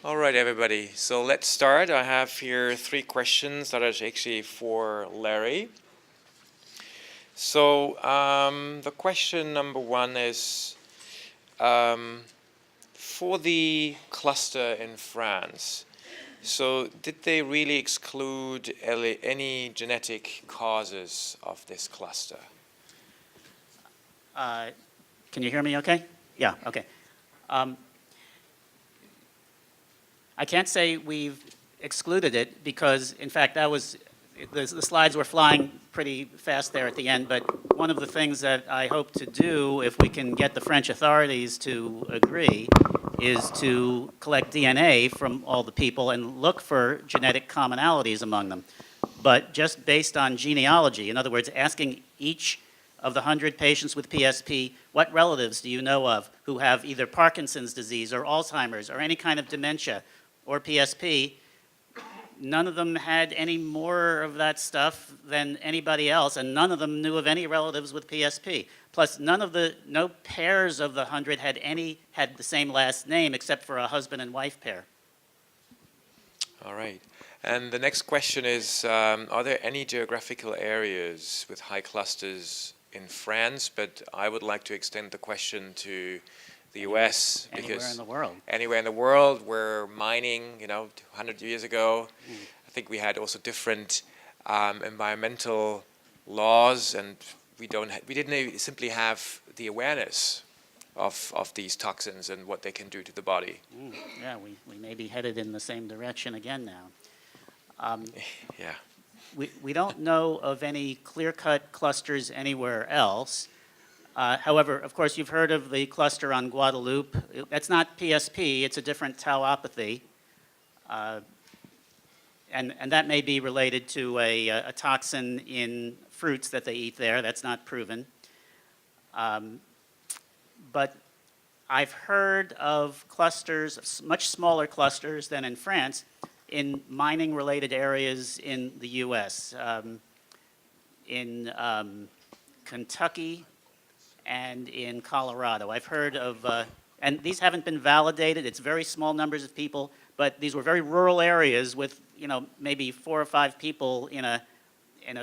All right, everybody. So let's start. I have here 3 questions that are actually for Larry. So the question number 1 is, for the cluster in France, so did they really exclude any genetic causes of this cluster? Can you hear me okay? Yeah, okay. I can't say we've excluded it because, in fact, the slides were flying pretty fast there at the end, but one of the things that I hope to do, if we can get the French authorities to agree, is to collect DNA from all the people and look for genetic commonalities among them. But just based on genealogy, in other words, asking each of the 100 patients with PSP, what relatives do you know of who have either Parkinson's disease or Alzheimer's or any kind of dementia or PSP, none of them had any more of that stuff than anybody else, and none of them knew of any relatives with PSP. Plus, no pairs of the 100 had the same last name except for a husband and wife pair. All right. And the next question is, are there any geographical areas with high clusters in France? But I would like to extend the question to the US. Anywhere in the world. Anywhere in the world where mining, 100 years ago, I think we had also different environmental laws, and we didn't simply have the awareness of these toxins and what they can do to the body. Yeah, we may be headed in the same direction again now. Yeah. We don't know of any clear-cut clusters anywhere else. However, of course, you've heard of the cluster on Guadeloupe. That's not PSP, it's a different tauopathy. And that may be related to a toxin in fruits that they eat there. That's not proven. But I've heard of clusters, much smaller clusters than in France, in mining-related areas in the US. In Kentucky and in Colorado. I've heard of, and these haven't been validated. It's very small numbers of people, but these were very rural areas with, maybe 4 or 5 people in a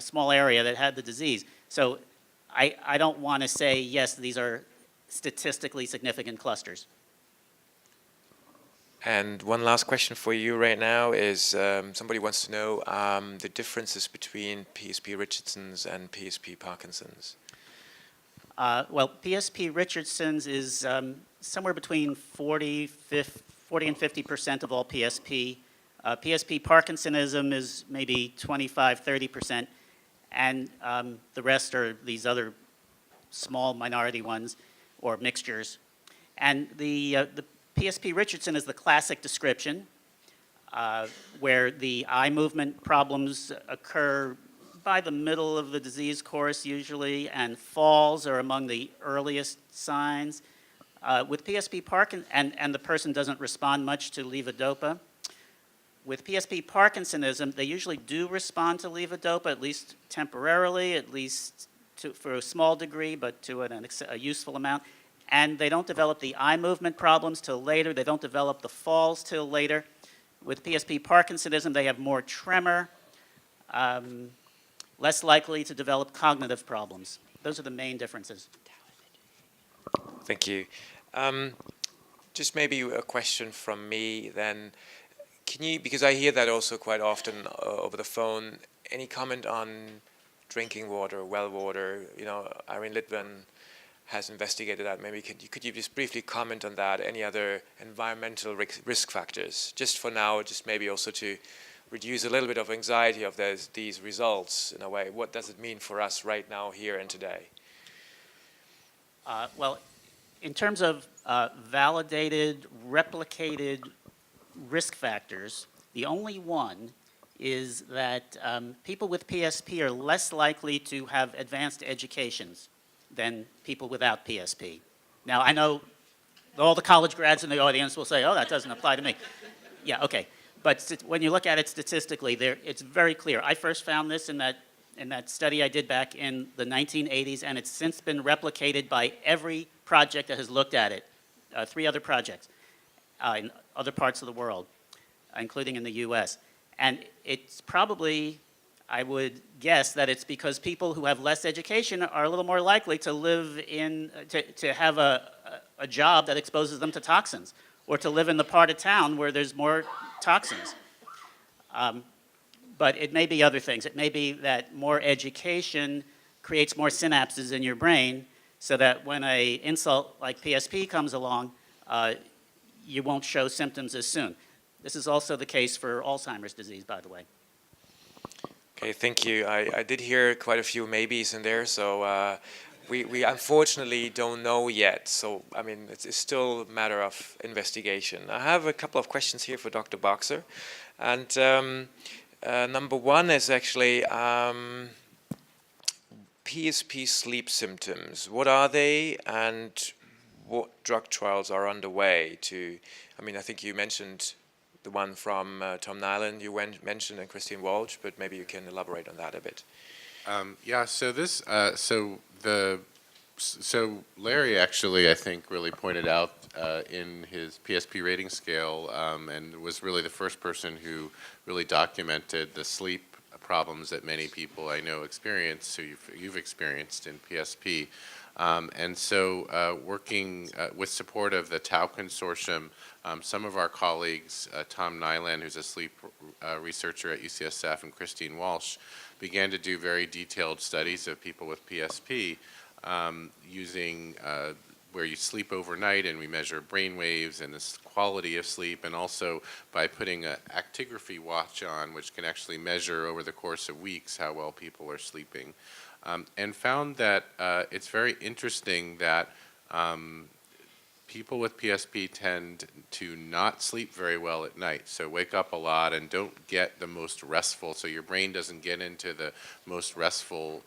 small area that had the disease. So I don't want to say, yes, these are statistically significant clusters. And one last question for you right now is, somebody wants to know the differences between PSP Richardson's and PSP Parkinson's. Well, PSP Richardson's is somewhere between 40 and 50% of all PSP. PSP Parkinsonism is maybe 25, 30%, and the rest are these other small minority ones or mixtures. And the PSP Richardson is the classic description where the eye movement problems occur by the middle of the disease course usually, and falls are among the earliest signs. With PSP Parkinson, and the person doesn't respond much to levodopa. With PSP Parkinsonism, they usually do respond to levodopa, at least temporarily, at least for a small degree, but to a useful amount. And they don't develop the eye movement problems till later. They don't develop the falls till later. With PSP Parkinsonism, they have more tremor, less likely to develop cognitive problems. Those are the main differences. Thank you. Just maybe a question from me then. Can you, because I hear that also quite often over the phone, any comment on drinking water, well water? Irene Litvin has investigated that. Maybe could you just briefly comment on that? Any other environmental risk factors? Just for now, just maybe also to reduce a little bit of anxiety of these results in a way. What does it mean for us right now, here and today? Well, in terms of validated, replicated risk factors, the only one is that people with PSP are less likely to have advanced educations than people without PSP. Now, I know all the college grads in the audience will say, oh, that doesn't apply to me. Yeah, okay. But when you look at it statistically, it's very clear. I first found this in that study I did back in the 1980s, and it's since been replicated by every project that has looked at it, 3 other projects. in other parts of the world, including in the US. And it's probably, I would guess that it's because people who have less education are a little more likely to live in, to have a job that exposes them to toxins, or to live in the part of town where there's more toxins. But it may be other things. It may be that more education creates more synapses in your brain, so that when an insult like PSP comes along, you won't show symptoms as soon. This is also the case for Alzheimer's disease, by the way. Okay, thank you. I did hear quite a few maybes in there, so we unfortunately don't know yet. So, I mean, it's still a matter of investigation. I have a couple of questions here for Dr. Boxer. And number one is actually PSP sleep symptoms. What are they, and what drug trials are underway to, I mean, I think you mentioned the one from Tom Nyland you mentioned and Christine Walsh, but maybe you can elaborate on that a bit. Yeah, so this, so Larry actually, I think, really pointed out in his PSP rating scale, and was really the first person who really documented the sleep problems that many people I know experience, who you've experienced in PSP. And so working with support of the Tau Consortium, some of our colleagues, Tom Nyland, who's a sleep researcher at UCSF, and Christine Walsh, began to do very detailed studies of people with PSP using where you sleep overnight, and we measure brain waves and the quality of sleep, and also by putting an actigraphy watch on, which can actually measure over the course of weeks how well people are sleeping. And found that it's very interesting that people with PSP tend to not sleep very well at night, so wake up a lot and don't get the most restful, so your brain doesn't get into the most restful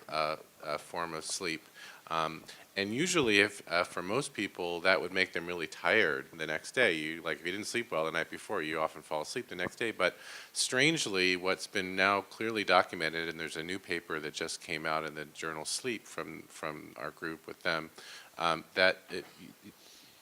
form of sleep. And usually, if for most people, that would make them really tired the next day. If you didn't sleep well the night before, you often fall asleep the next day. But strangely, what's been now clearly documented, and there's a new paper that just came out in the journal Sleep from our group with them, that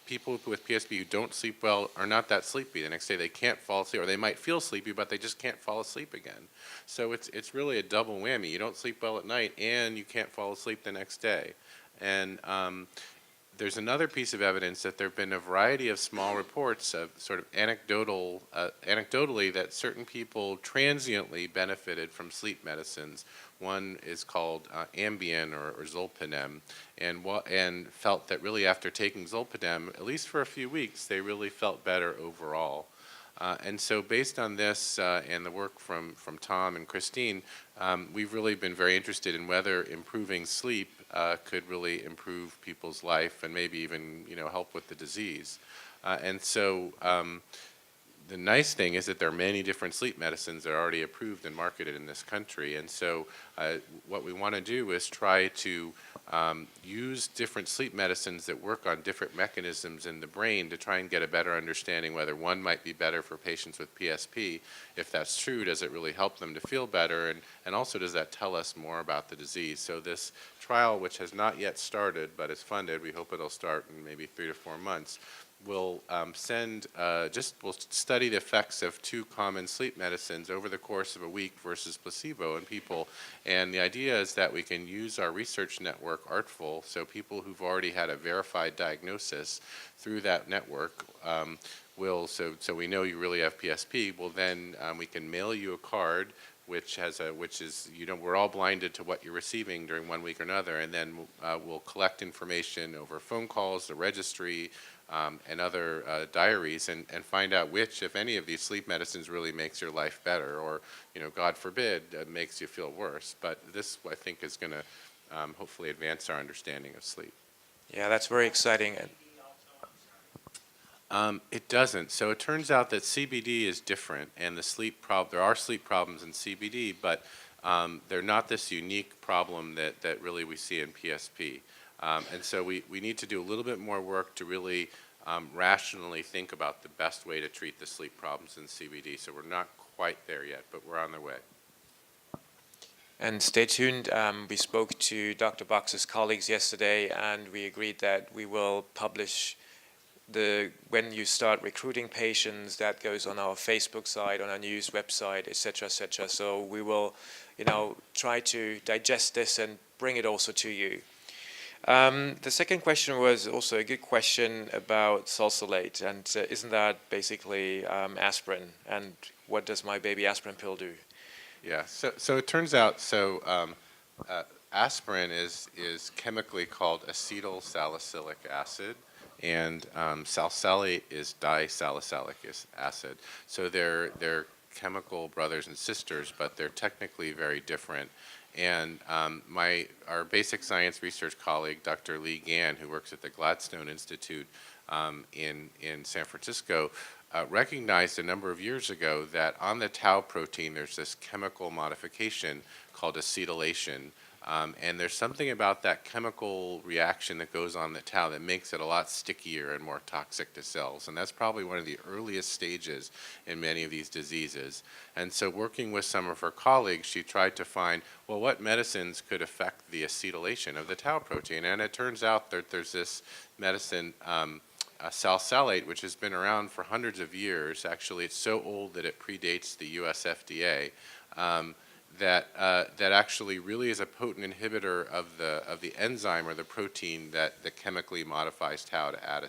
people with PSP who don't sleep well are not that sleepy. The next day they can't fall asleep, or they might feel sleepy, but they just can't fall asleep again. So it's really a double whammy. You don't sleep well at night, and you can't fall asleep the next day. And there's another piece of evidence that there have been a variety of small reports of sort of anecdotally that certain people transiently benefited from sleep medicines. One is called Ambien or Zolpidem, and felt that really after taking Zolpidem, at least for a few weeks, they really felt better overall. And so based on this and the work from Tom and Christine, we've really been very interested in whether improving sleep could really improve people's life and maybe even help with the disease. And so the nice thing is that there are many different sleep medicines that are already approved and marketed in this country. And so what we want to do is try to use different sleep medicines that work on different mechanisms in the brain to try and get a better understanding whether one might be better for patients with PSP. If that's true, does it really help them to feel better? And also, does that tell us more about the disease? So this trial, which has not yet started but is funded, we hope it'll start in maybe 3 to 4 months, we'll we'll study the effects of 2 common sleep medicines over the course of a week versus placebo in people. And the idea is that we can use our research network, Artful, so people who've already had a verified diagnosis through that network so we know you really have PSP. Well, then we can mail you a card which is we're all blinded to what you're receiving during 1 week or another, and then we'll collect information over phone calls, the registry, and other diaries, and find out which, if any, of these sleep medicines really makes your life better, or God forbid, makes you feel worse. But this, I think, is going to hopefully advance our understanding of sleep. Yeah, that's very exciting. It doesn't. So it turns out that CBD is different, and there are sleep problems in CBD, but they're not this unique problem that really we see in PSP. And so we need to do a little bit more work to really rationally think about the best way to treat the sleep problems in CBD. So we're not quite there yet, but we're on the way. And stay tuned. We spoke to Dr. Box's colleagues yesterday, and we agreed that we will publish when you start recruiting patients, that goes on our Facebook site, on our news website, etc., etc. So we will, try to digest this and bring it also to you. The second question was also a good question about salsalate, and isn't that basically aspirin? And what does my baby aspirin pill do? Yeah, so it turns out, aspirin is chemically called acetyl salicylic acid, and salsalate is disalicylic acid. So they're chemical brothers and sisters, but they're technically very different. And our basic science research colleague, Dr. Lee Gann, who works at the Gladstone Institute in San Francisco, recognized a number of years ago that on the tau protein there's this chemical modification called acetylation. And there's something about that chemical reaction that goes on the tau that makes it a lot stickier and more toxic to cells. And that's probably one of the earliest stages in many of these diseases. And so working with some of her colleagues, she tried to find, well, what medicines could affect the acetylation of the tau protein? And it turns out that there's this medicine, salsalate, which has been around for hundreds of years. Actually, it's so old that it predates the US FDA. That actually really is a potent inhibitor of the enzyme or the protein that chemically modifies tau to add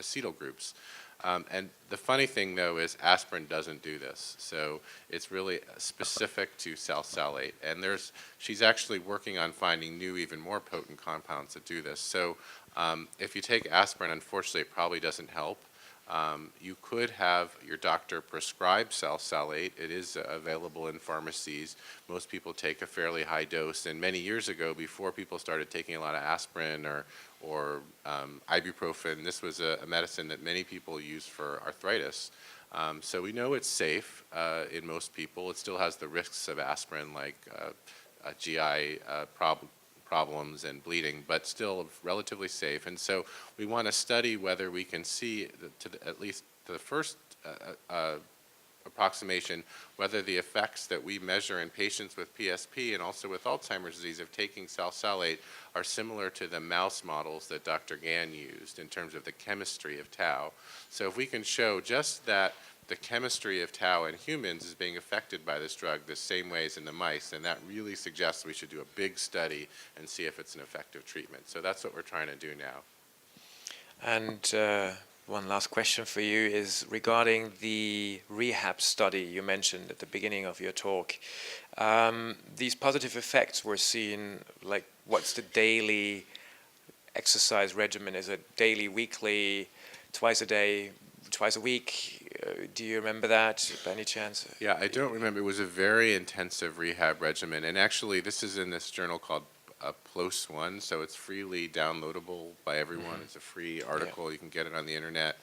acetyl groups. And the funny thing, though, is aspirin doesn't do this. So it's really specific to salsalate. And she's actually working on finding new, even more potent compounds that do this. So if you take aspirin, unfortunately, it probably doesn't help. You could have your doctor prescribe salsalate. It is available in pharmacies. Most people take a fairly high dose. And many years ago, before people started taking a lot of aspirin or ibuprofen, this was a medicine that many people use for arthritis. So we know it's safe in most people. It still has the risks of aspirin, like GI problems and bleeding, but still relatively safe. And so we want to study whether we can see, at least the first approximation, whether the effects that we measure in patients with PSP and also with Alzheimer's disease of taking salsalate are similar to the mouse models that Dr. Gann used in terms of the chemistry of tau. So if we can show just that the chemistry of tau in humans is being affected by this drug the same way as in the mice, and that really suggests we should do a big study and see if it's an effective treatment. So that's what we're trying to do now. And one last question for you is regarding the rehab study you mentioned at the beginning of your talk. These positive effects were seen, like what's the daily exercise regimen? Is it daily, weekly, twice a day, twice a week? Do you remember that by any chance? Yeah, I don't remember. It was a very intensive rehab regimen. And actually, this is in this journal called PLOS One, so it's freely downloadable by everyone. Mm-hmm. It's a free article. Yeah. You can get it on the internet,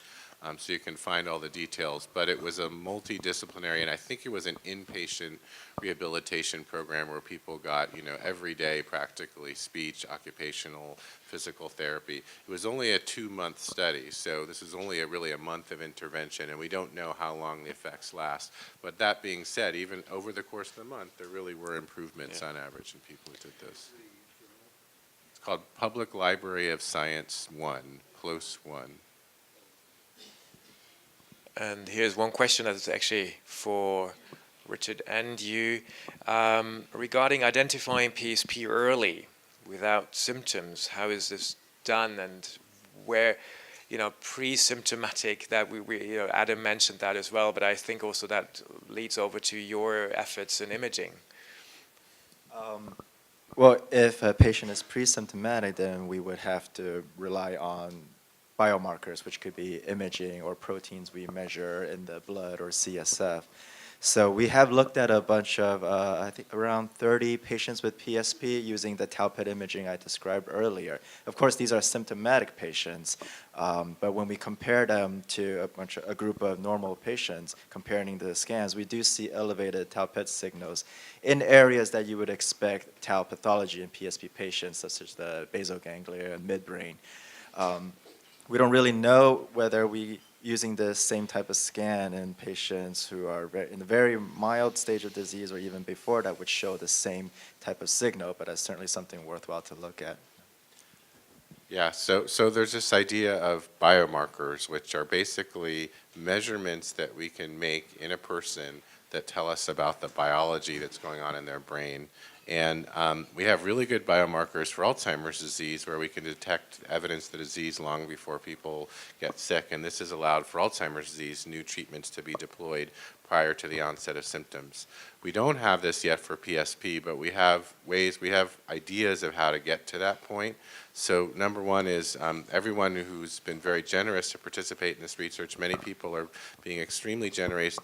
so you can find all the details. But it was a multidisciplinary, and I think it was an inpatient rehabilitation program where people got, every day practically speech, occupational, physical therapy. It was only a 2-month study, so this is only really a month of intervention, and we don't know how long the effects last. But that being said, even over the course of the month, there really were improvements on average in people who did this. It's called Public Library of Science 1, PLOS One. And here's one question that's actually for Richard and you. Regarding identifying PSP early without symptoms, how is this done, and where, pre-symptomatic, that we Adam mentioned that as well, but I think also that leads over to your efforts in imaging. Well, if a patient is pre-symptomatic, then we would have to rely on biomarkers, which could be imaging or proteins we measure in the blood or CSF. So we have looked at a bunch of, I think around 30 patients with PSP using the tau PET imaging I described earlier. Of course, these are symptomatic patients, but when we compare them to a group of normal patients, comparing the scans, we do see elevated tau PET signals in areas that you would expect tau pathology in PSP patients, such as the basal ganglia and midbrain. We don't really know whether using the same type of scan in patients who are in a very mild stage of disease or even before that would show the same type of signal, but that's certainly something worthwhile to look at. Yeah, so there's this idea of biomarkers, which are basically measurements that we can make in a person that tell us about the biology that's going on in their brain. And we have really good biomarkers for Alzheimer's disease where we can detect evidence of the disease long before people get sick. And this has allowed for Alzheimer's disease new treatments to be deployed prior to the onset of symptoms. We don't have this yet for PSP, but we have ideas of how to get to that point. So number one is everyone who's been very generous to participate in this research, many people are being extremely generous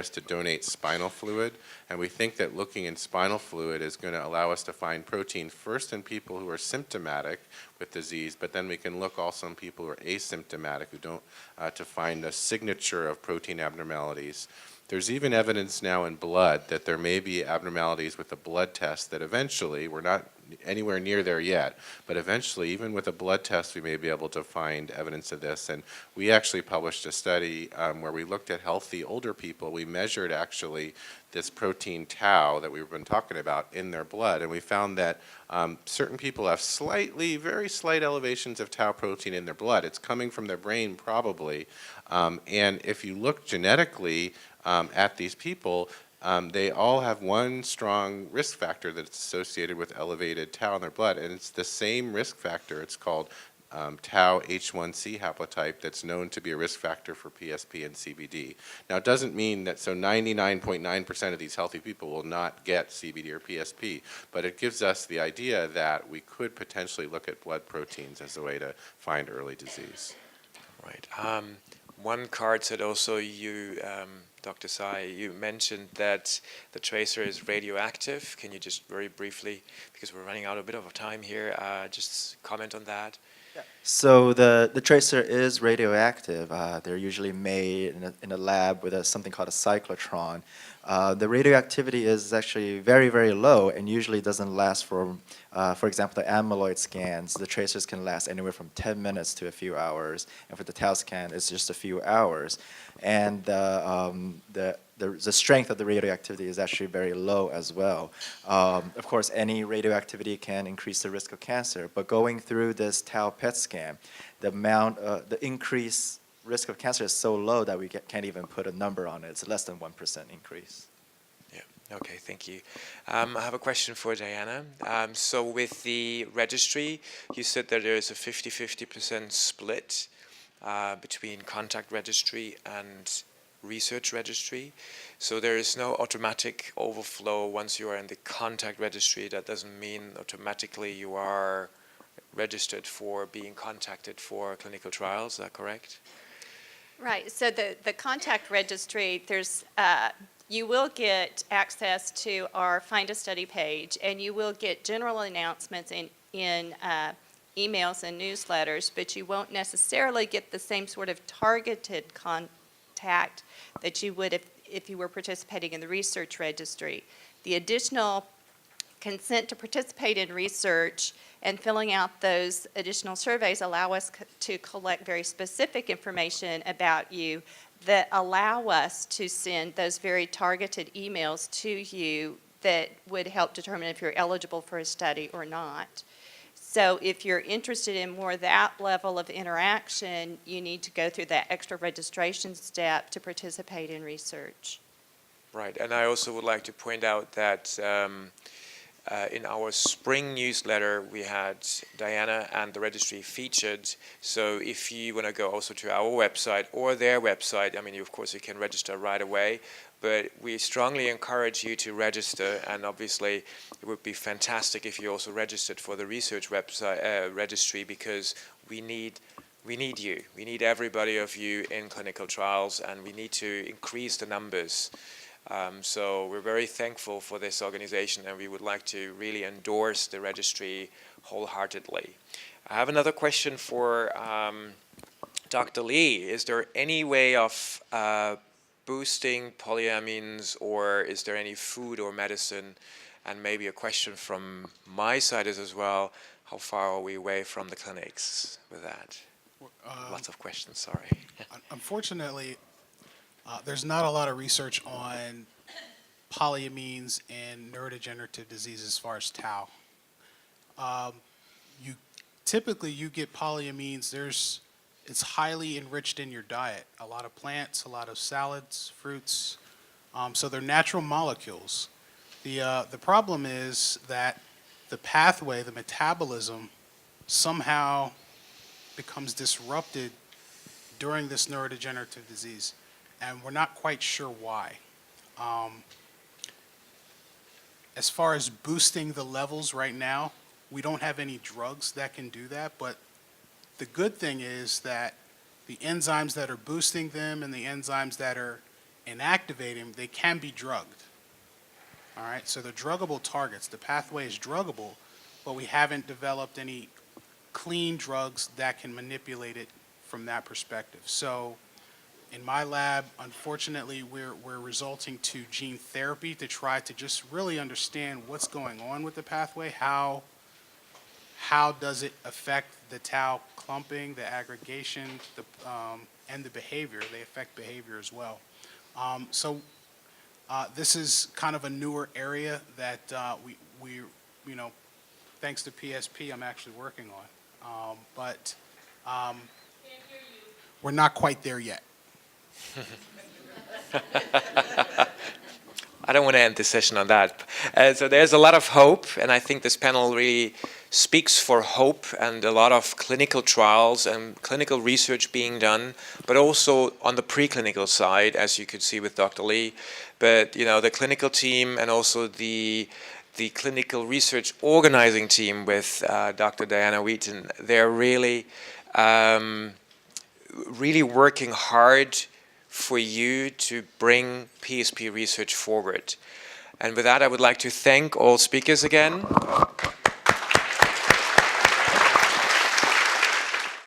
to donate spinal fluid, and we think that looking in spinal fluid is going to allow us to find protein first in people who are symptomatic with disease, but then we can look also in people who are asymptomatic, who don't, to find a signature of protein abnormalities. There's even evidence now in blood that there may be abnormalities with the blood test that eventually, we're not anywhere near there yet, but eventually, even with a blood test, we may be able to find evidence of this. And we actually published a study where we looked at healthy older people. We measured actually this protein tau that we've been talking about in their blood, and we found that certain people have very slight elevations of tau protein in their blood. It's coming from their brain probably, and if you look genetically at these people, they all have one strong risk factor that's associated with elevated tau in their blood, and it's the same risk factor. It's called tau H1C haplotype that's known to be a risk factor for PSP and CBD. Now, it doesn't mean that 99.9% of these healthy people will not get CBD or PSP, but it gives us the idea that we could potentially look at blood proteins as a way to find early disease. Right. One card said also you, Dr. Tsai, you mentioned that the tracer is radioactive. Can you just very briefly, because we're running out a bit of time here, just comment on that? So the tracer is radioactive. They're usually made in a lab with something called a cyclotron. The radioactivity is actually very, very low and usually doesn't last for example, the amyloid scans, the tracers can last anywhere from 10 minutes to a few hours. And for the tau scan, it's just a few hours. And the strength of the radioactivity is actually very low as well. Of course, any radioactivity can increase the risk of cancer, but going through this tau PET scan, the increased risk of cancer is so low that we can't even put a number on it. It's less than 1% increase. Yeah, okay, thank you. I have a question for Dianna. So with the registry, you said that there is a 50-50% split between contact registry and research registry. So there is no automatic overflow once you are in the contact registry. That doesn't mean automatically you are registered for being contacted for clinical trials. Is that correct? Right. So the contact registry, there's you will get access to our Find a Study page, and you will get general announcements in emails and newsletters, but you won't necessarily get the same sort of targeted contact that you would if you were participating in the research registry. The additional consent to participate in research and filling out those additional surveys allow us to collect very specific information about you that allow us to send those very targeted emails to you that would help determine if you're eligible for a study or not. So if you're interested in more that level of interaction, you need to go through that extra registration step to participate in research. Right, and I also would like to point out that in our spring newsletter, we had Dianna and the registry featured. So if you want to go also to our website or their website, I mean, of course, you can register right away. But we strongly encourage you to register, and obviously it would be fantastic if you also registered for the research website registry, because we need you. We need everybody of you in clinical trials, and we need to increase the numbers. So we're very thankful for this organization, and we would like to really endorse the registry wholeheartedly. I have another question for Dr. Lee. Is there any way of boosting polyamines, or is there any food or medicine? And maybe a question from my side is as well, how far are we away from the clinics with that? Lots of questions, sorry. Unfortunately, there's not a lot of research on polyamines and neurodegenerative diseases as far as tau. You typically you get polyamines, it's highly enriched in your diet. A lot of plants, a lot of salads, fruits. So they're natural molecules. The problem is that the pathway, the metabolism, somehow becomes disrupted during this neurodegenerative disease, and we're not quite sure why. As far as boosting the levels right now, we don't have any drugs that can do that, but the good thing is that the enzymes that are boosting them and the enzymes that are inactivating, they can be drugged. All right, so the druggable targets, the pathway is druggable, but we haven't developed any clean drugs that can manipulate it from that perspective. So in my lab, unfortunately, we're resulting to gene therapy to try to just really understand what's going on with the pathway, how does it affect the tau clumping, the aggregation, and the behavior. They affect behavior as well. This is kind of a newer area that we thanks to PSP, I'm actually working on. But we're not quite there yet. I don't want to end this session on that. So there's a lot of hope, and I think this panel really speaks for hope and a lot of clinical trials and clinical research being done, but also on the preclinical side, as you could see with Dr. Lee. But the clinical team and also the clinical research organizing team with Dr. Dianna Wheaton, they're really working hard for you to bring PSP research forward. And with that, I would like to thank all speakers again.